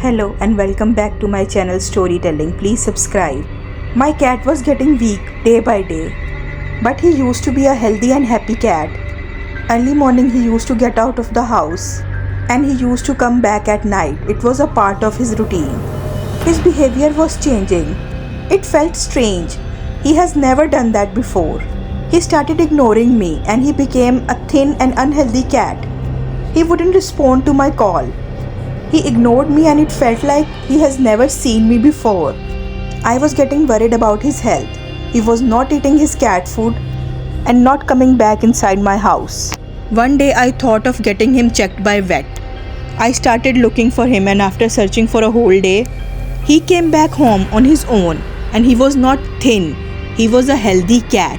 Hello and welcome back to my channel Storytelling. Please subscribe. My cat was getting weak day by day, but he used to be a healthy and happy cat. Early morning he used to get out of the house and he used to come back at night. It was a part of his routine. His behavior was changing. It felt strange. He has never done that before. He started ignoring me and he became a thin and unhealthy cat. He wouldn't respond to my call. He ignored me and it felt like he has never seen me before. I was getting worried about his health. He was not eating his cat food and not coming back inside my house. One day I thought of getting him checked by vet. I started looking for him and after searching for a whole day, he came back home on his own and he was not thin. He was a healthy cat.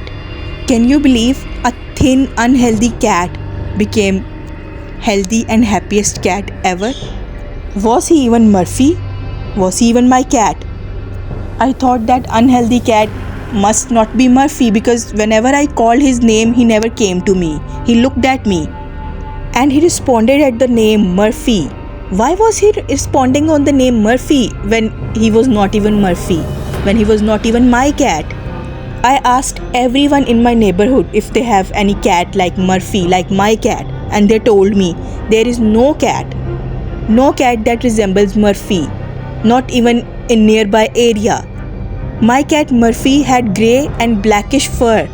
Can you believe a thin, unhealthy cat became healthy and happiest cat ever? Was he even Murphy? Was he even my cat? I thought that unhealthy cat must not be Murphy because whenever I called his name, he never came to me. He looked at me and he responded at the name Murphy. Why was he responding on the name Murphy when he was not even Murphy? When he was not even my cat? I asked everyone in my neighborhood if they have any cat like Murphy, like my cat, and they told me there is no cat that resembles Murphy, not even in nearby area. My cat Murphy had grey and blackish fur.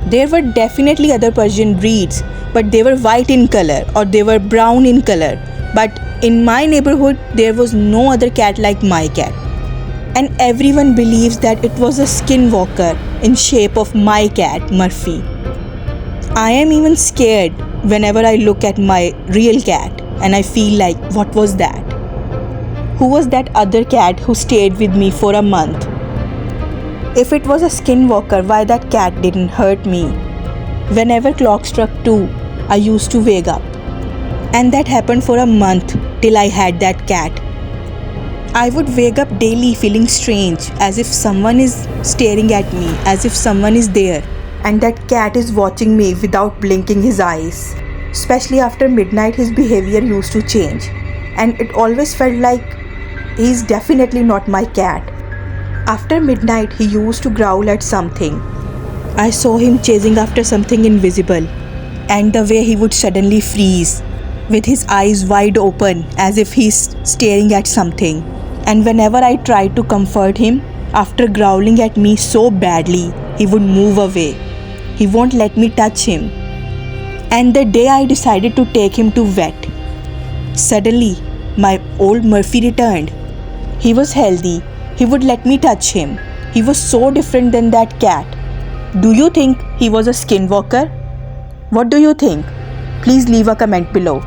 There were definitely other Persian breeds, but they were white in color or they were brown in color. But in my neighborhood, there was no other cat like my cat. And everyone believes that it was a skinwalker in shape of my cat Murphy. I am even scared whenever I look at my real cat and I feel like, what was that? Who was that other cat who stayed with me for a month? If it was a skinwalker, why that cat didn't hurt me? Whenever clock struck 2, I used to wake up. And that happened for a month till I had that cat. I would wake up daily feeling strange, as if someone is staring at me, as if someone is there. And that cat is watching me without blinking his eyes. Especially after midnight, his behavior used to change. And it always felt like he's definitely not my cat. After midnight, he used to growl at something. I saw him chasing after something invisible. And the way he would suddenly freeze, with his eyes wide open, as if he's staring at something. And whenever I tried to comfort him, after growling at me so badly, he would move away. He won't let me touch him. And the day I decided to take him to vet, suddenly my old Murphy returned. He was healthy. He would let me touch him. He was so different than that cat. Do you think he was a skinwalker? What do you think? Please leave a comment below.